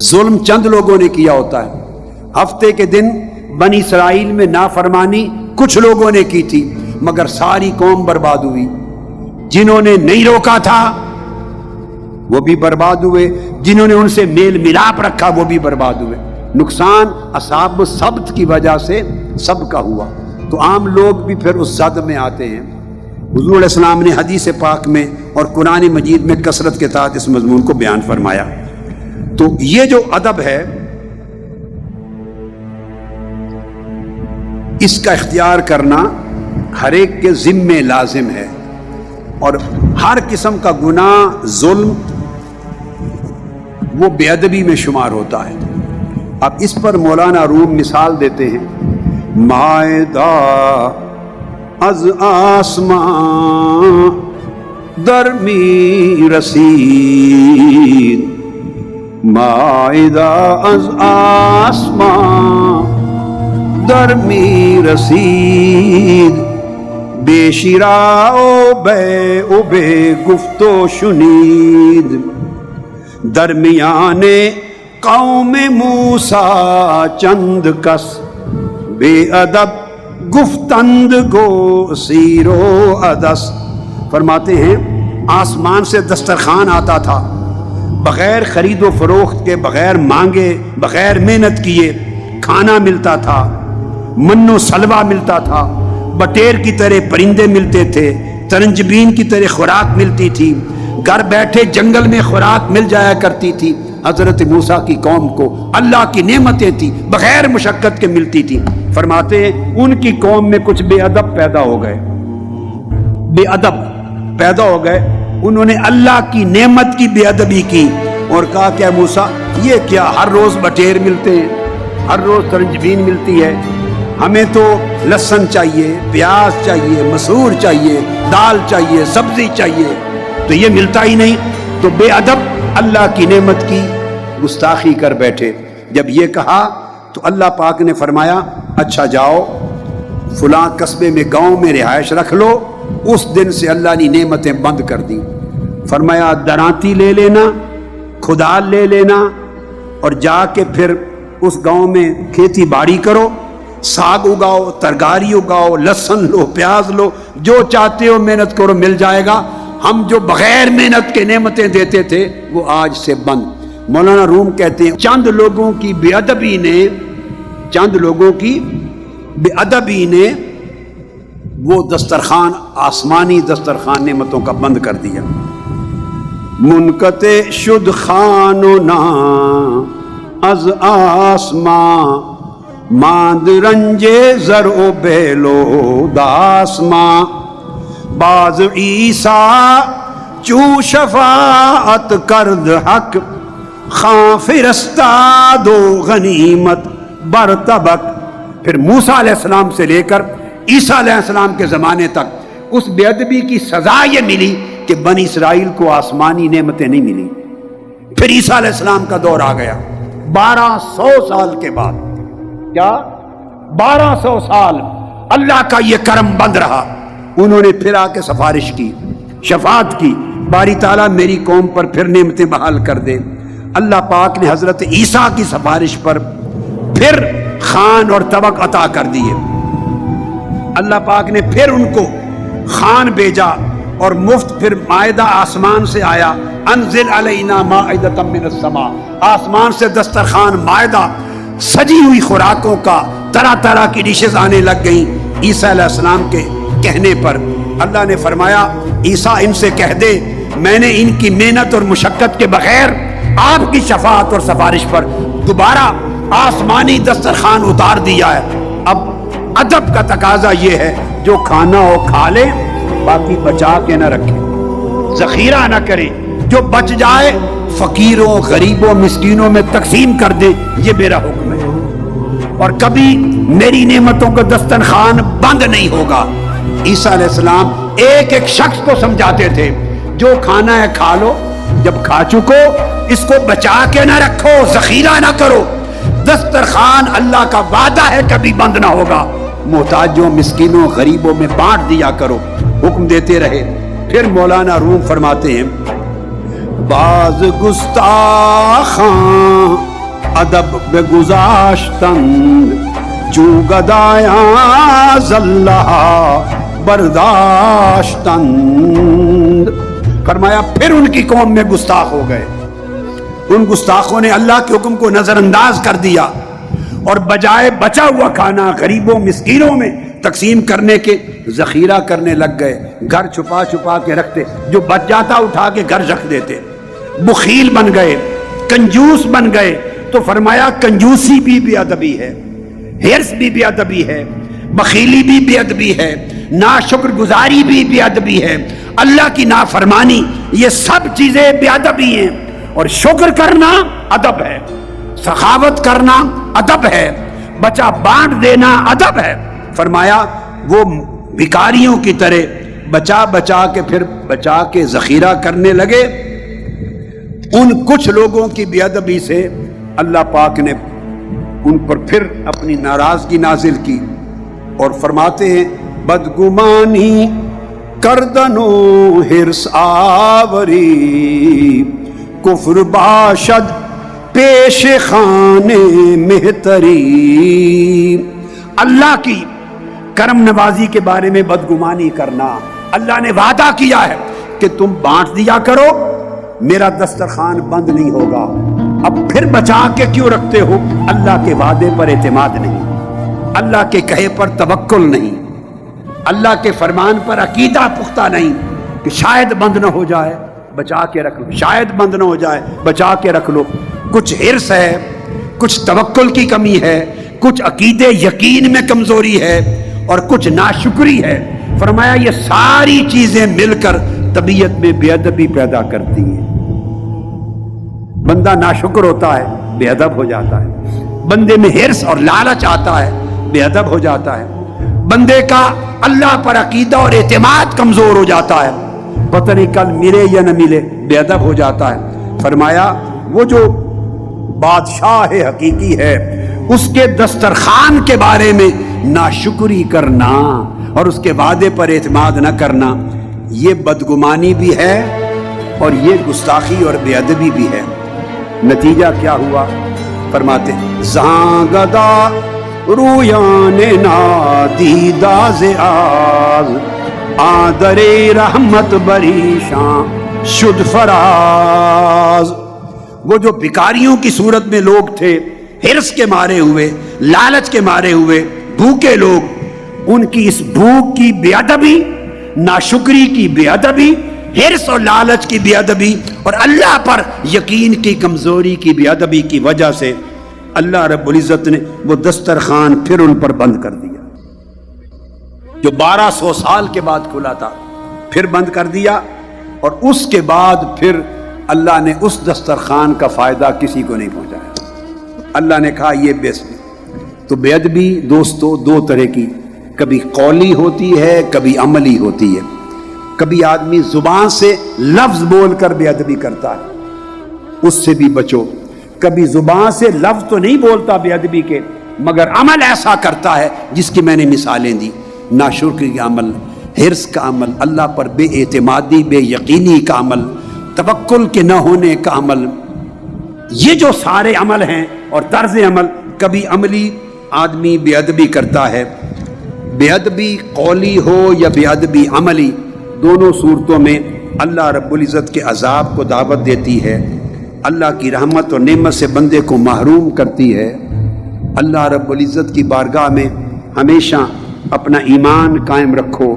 ظلم چند لوگوں نے کیا ہوتا ہے. ہفتے کے دن بنی اسرائیل میں نافرمانی کچھ لوگوں نے کی تھی، مگر ساری قوم برباد ہوئی. جنہوں نے نہیں روکا تھا وہ بھی برباد ہوئے، جنہوں نے ان سے میل ملاپ رکھا وہ بھی برباد ہوئے. نقصان اصحاب السبت کی وجہ سے سب کا ہوا، تو عام لوگ بھی پھر اس زد میں آتے ہیں. حضور علیہ السلام نے حدیث پاک میں اور قرآن مجید میں کثرت کے ساتھ اس مضمون کو بیان فرمایا. تو یہ جو ادب ہے اس کا اختیار کرنا ہر ایک کے ذمے لازم ہے، اور ہر قسم کا گناہ ظلم وہ بے ادبی میں شمار ہوتا ہے. اب اس پر مولانا روم مثال دیتے ہیں. مائدہ از آسمان درمی رسید، مائدہ از آسمان درمی رسید، بے شرا و بے گفت و شنید، درمیان قوم موسیٰ چند کس بے ادب گفتند گو سیر و عدس. فرماتے ہیں آسمان سے دسترخوان آتا تھا، بغیر خرید و فروخت کے، بغیر مانگے، بغیر محنت کیے کھانا ملتا تھا، من و سلوہ ملتا تھا، بٹیر کی طرح پرندے ملتے تھے، ترنجبین کی طرح خوراک ملتی تھی، گھر بیٹھے جنگل میں خوراک مل جایا کرتی تھی. حضرت موسیٰ کی قوم کو اللہ کی نعمتیں تھی، بغیر مشقت کے ملتی تھی. فرماتے ہیں ان کی قوم میں کچھ بے ادب پیدا ہو گئے، بے ادب پیدا ہو گئے. انہوں نے اللہ کی نعمت کی بے ادبی کی اور کہا کہ موسیٰ یہ کیا، ہر روز بٹیر ملتے ہیں، ہر روز ترنجبین ملتی ہے، ہمیں تو لہسن چاہیے، پیاز چاہیے، مسور چاہیے، دال چاہیے، سبزی چاہیے، تو یہ ملتا ہی نہیں. تو بے ادب اللہ کی نعمت کی گستاخی کر بیٹھے. جب یہ کہا تو اللہ پاک نے فرمایا اچھا جاؤ فلاں قصبے میں، گاؤں میں رہائش رکھ لو. اس دن سے اللہ نے نعمتیں بند کر دی. فرمایا درانتی لے لینا، کھدال لے لینا، اور جا کے پھر اس گاؤں میں کھیتی باڑی کرو، ساگ اگاؤ، ترکاری اگاؤ، لہسن لو، پیاز لو، جو چاہتے ہو محنت کرو، مل جائے گا. ہم جو بغیر محنت کے نعمتیں دیتے تھے وہ آج سے بند. مولانا روم کہتے ہیں چند لوگوں کی بے ادبی نے وہ دسترخوان، آسمانی دسترخوان نعمتوں کا بند کر دیا. منقطع شد خانونا از آسمان، ماند رنج زر و بیل و داسمان، باز عیسیٰ چو شفاعت کرد حق، خاں فرستاد و غنیمت برطبق. پھر موسیٰ علیہ السلام سے لے کر عیسیٰ علیہ السلام کے زمانے تک اس بے ادبی کی سزا یہ ملی کہ بنی اسرائیل کو آسمانی نعمتیں نہیں ملی. پھر عیسیٰ علیہ السلام کا دور آ گیا 1200 سال کے بعد. کیا 1200 سال اللہ کا یہ کرم بند رہا. انہوں نے پھر آ کے سفارش کی، شفاعت کی، باری تعالیٰ میری قوم پر پھر نعمتیں بحال کر دے. اللہ پاک نے حضرت عیسیٰ کی سفارش پر پھر خان اور طبق عطا کر دیے. اللہ پاک نے پھر ان کو خان بھیجا اور مفت پھر مائدہ آسمان سے آیا. انزل علینا مائدۃ من السماء، آسمان سے دسترخوان مائدہ سجی ہوئی خوراکوں کا، طرح طرح کی ڈشز آنے لگ گئیں. عیسیٰ علیہ السلام کے کہنے پر اللہ نے فرمایا عیسیٰ ان سے کہہ دے میں نے ان کی محنت اور مشقت کے بغیر آپ کی شفاعت اور سفارش پر دوبارہ آسمانی دسترخوان اتار دیا ہے. اب ادب کا تقاضا یہ ہے جو کھانا ہو کھا لے، باقی بچا کے نہ رکھے، ذخیرہ نہ کرے، جو بچ جائے فقیروں، غریبوں، مسکینوں میں تقسیم کر دے. یہ میرا حکم ہے، اور کبھی میری نعمتوں کا دسترخوان بند نہیں ہوگا. عیسیٰ علیہ السلام ایک ایک شخص کو سمجھاتے تھے جو کھانا ہے کھا لو، جب کھا چکو اس کو بچا کے نہ رکھو، ذخیرہ نہ کرو. دسترخوان اللہ کا وعدہ ہے کبھی بند نہ ہوگا. محتاجوں، مسکینوں، غریبوں میں بانٹ دیا کرو. حکم دیتے رہے. پھر مولانا روم فرماتے ہیں باز گستاخاں ادب بگذاشتند جو گدایاں زلہ برداشتند. فرمایا پھر ان کی قوم میں گستاخ ہو گئے. ان گستاخوں نے اللہ کے حکم کو نظر انداز کر دیا اور بجائے بچا ہوا کھانا غریبوں مسکینوں میں تقسیم کرنے کے ذخیرہ کرنے لگ گئے. گھر چھپا چھپا کے رکھتے, جو بچ جاتا اٹھا کے گھر رکھ دیتے. بخیل بن گئے, کنجوس بن گئے. تو فرمایا کنجوسی بھی بے ادبی ہے, ہرس بھی بے ادبی ہے, بخیلی بھی بے ادبی ہے, ناشکر گزاری بھی بے ادبی ہے, اللہ کی نافرمانی, یہ سب چیزیں بے ادبی ہیں. اور شکر کرنا ادب ہے, سخاوت کرنا ادب ہے, بچا بانٹ دینا ادب ہے. فرمایا وہ بھکاریوں کی طرح بچا بچا کے پھر بچا کے ذخیرہ کرنے لگے. ان کچھ لوگوں کی بے ادبی سے اللہ پاک نے ان پر پھر اپنی ناراضگی نازل کی اور فرماتے ہیں بدگمانی کردنو ہرس آوری کفر باشد پیش خانے مہتری. اللہ کی کرم نوازی کے بارے میں بدگمانی کرنا. اللہ نے وعدہ کیا ہے کہ تم بانٹ دیا کرو, میرا دسترخوان بند نہیں ہوگا. اب پھر بچا کے کیوں رکھتے ہو؟ اللہ کے وعدے پر اعتماد نہیں, اللہ کے کہے پر توکل نہیں, اللہ کے فرمان پر عقیدہ پختہ نہیں کہ شاید بند نہ ہو جائے بچا کے رکھ لو, شاید بند نہ ہو جائے بچا کے رکھ لو. کچھ ہرس ہے, کچھ توکل کی کمی ہے, کچھ عقیدے یقین میں کمزوری ہے اور کچھ ناشکری ہے. فرمایا یہ ساری چیزیں مل کر طبیعت میں بے ادبی پیدا کرتی ہیں. بندہ ناشکر ہوتا ہے بے ادب ہو جاتا ہے, بندے میں ہرس اور لالچ آتا ہے بے ادب ہو جاتا ہے, بندے کا اللہ پر عقیدہ اور اعتماد کمزور ہو جاتا ہے, پتہ نہیں کل ملے یا نہ ملے, بے ادب ہو جاتا ہے. فرمایا وہ جو بادشاہ حقیقی ہے اس کے دسترخوان کے بارے میں ناشکری کرنا اور اس کے وعدے پر اعتماد نہ کرنا, یہ بدگمانی بھی ہے اور یہ گستاخی اور بے ادبی بھی ہے. نتیجہ کیا ہوا؟ فرماتے زانگدا رویان نادیدہ زیاز آدر رحمت بریشاں شد فراز. وہ جو بھکاریوں کی صورت میں لوگ تھے, ہرس کے مارے ہوئے, لالچ کے مارے ہوئے, بھوکے لوگ, ان کی اس بھوک کی بے ادبی, ناشکری کی بے ادبی, ہرس اور لالچ کی بے ادبی اور اللہ پر یقین کی کمزوری کی بے ادبی کی وجہ سے اللہ رب العزت نے وہ دسترخوان پھر ان پر بند کر دیا. جو 1200 سال کے بعد کھلا تھا پھر بند کر دیا, اور اس کے بعد پھر اللہ نے اس دسترخوان کا فائدہ کسی کو نہیں پہنچایا. اللہ نے کہا یہ بیسٹ. تو بے ادبی دوستو دو طرح کی, کبھی قولی ہوتی ہے کبھی عملی ہوتی ہے. کبھی آدمی زبان سے لفظ بول کر بے ادبی کرتا ہے, اس سے بھی بچو. کبھی زبان سے لفظ تو نہیں بولتا بے ادبی کے, مگر عمل ایسا کرتا ہے جس کی میں نے مثالیں دی. ناشکری کا عمل, ہرس کا عمل, اللہ پر بے اعتمادی بے یقینی کا عمل, توکل کے نہ ہونے کا عمل, یہ جو سارے عمل ہیں اور طرز عمل, کبھی عملی آدمی بے ادبی کرتا ہے. بے ادبی قولی ہو یا بے ادبی عملی, دونوں صورتوں میں اللہ رب العزت کے عذاب کو دعوت دیتی ہے, اللہ کی رحمت اور نعمت سے بندے کو محروم کرتی ہے. اللہ رب العزت کی بارگاہ میں ہمیشہ اپنا ایمان قائم رکھو,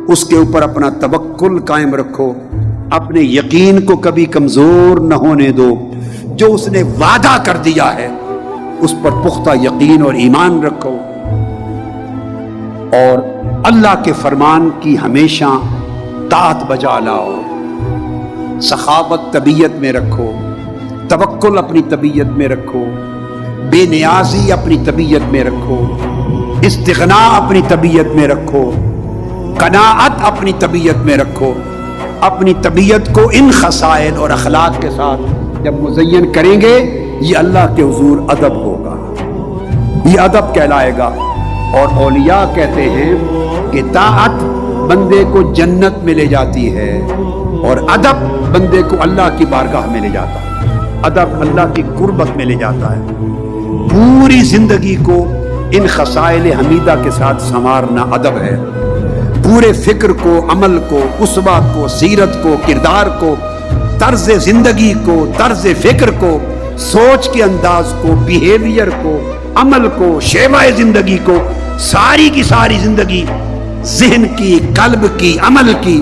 اس کے اوپر اپنا توکل قائم رکھو, اپنے یقین کو کبھی کمزور نہ ہونے دو. جو اس نے وعدہ کر دیا ہے اس پر پختہ یقین اور ایمان رکھو, اور اللہ کے فرمان کی ہمیشہ طاعت بجا لاؤ. سخاوت طبیعت میں رکھو, توکل اپنی طبیعت میں رکھو, بے نیازی اپنی طبیعت میں رکھو, استغنا اپنی طبیعت میں رکھو, قناعت اپنی طبیعت میں رکھو. اپنی طبیعت کو ان خصائل اور اخلاق کے ساتھ جب مزین کریں گے, یہ اللہ کے حضور ادب ہوگا, یہ ادب کہلائے گا. اور اولیاء کہتے ہیں کہ طاعت بندے کو جنت میں لے جاتی ہے, اور ادب بندے کو اللہ کی بارگاہ میں لے جاتا ہے، ادب اللہ کی قربت میں لے جاتا ہے۔ پوری زندگی کو ان خصائل حمیدہ کے ساتھ سنوارنا ادب ہے۔ پورے فکر کو، عمل کو، اسوہ کو، سیرت کو، کردار کو، طرز زندگی کو، طرز فکر کو، سوچ کے انداز کو، بیہیویئر کو، عمل کو، شیوہ زندگی کو، ساری کی ساری زندگی، ذہن کی، قلب کی، عمل کی،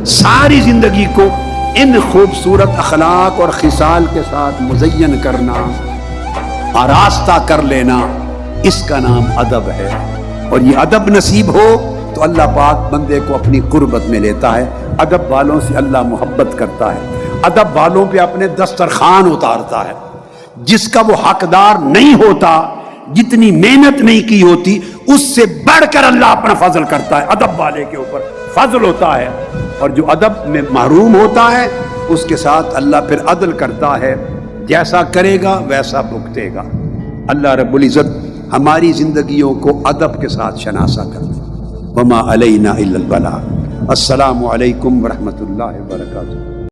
ساری زندگی کو ان خوبصورت اخلاق اور خصال کے ساتھ مزین کرنا، آراستہ کر لینا، اس کا نام ادب ہے۔ اور یہ ادب نصیب ہو تو اللہ پاک بندے کو اپنی قربت میں لیتا ہے۔ ادب والوں سے اللہ محبت کرتا ہے، ادب والوں پہ اپنے دسترخوان اتارتا ہے۔ جس کا وہ حقدار نہیں ہوتا، جتنی محنت نہیں کی ہوتی، اس سے بڑھ کر اللہ اپنا فضل کرتا ہے۔ ادب والے کے اوپر فضل ہوتا ہے، اور جو ادب میں محروم ہوتا ہے اس کے ساتھ اللہ پھر عدل کرتا ہے، جیسا کرے گا ویسا بھگتے گا۔ اللہ رب العزت ہماری زندگیوں کو ادب کے ساتھ شناسا کرتے۔ وما علینا الا البلاغ۔ السلام علیکم ورحمۃ اللہ وبرکاتہ۔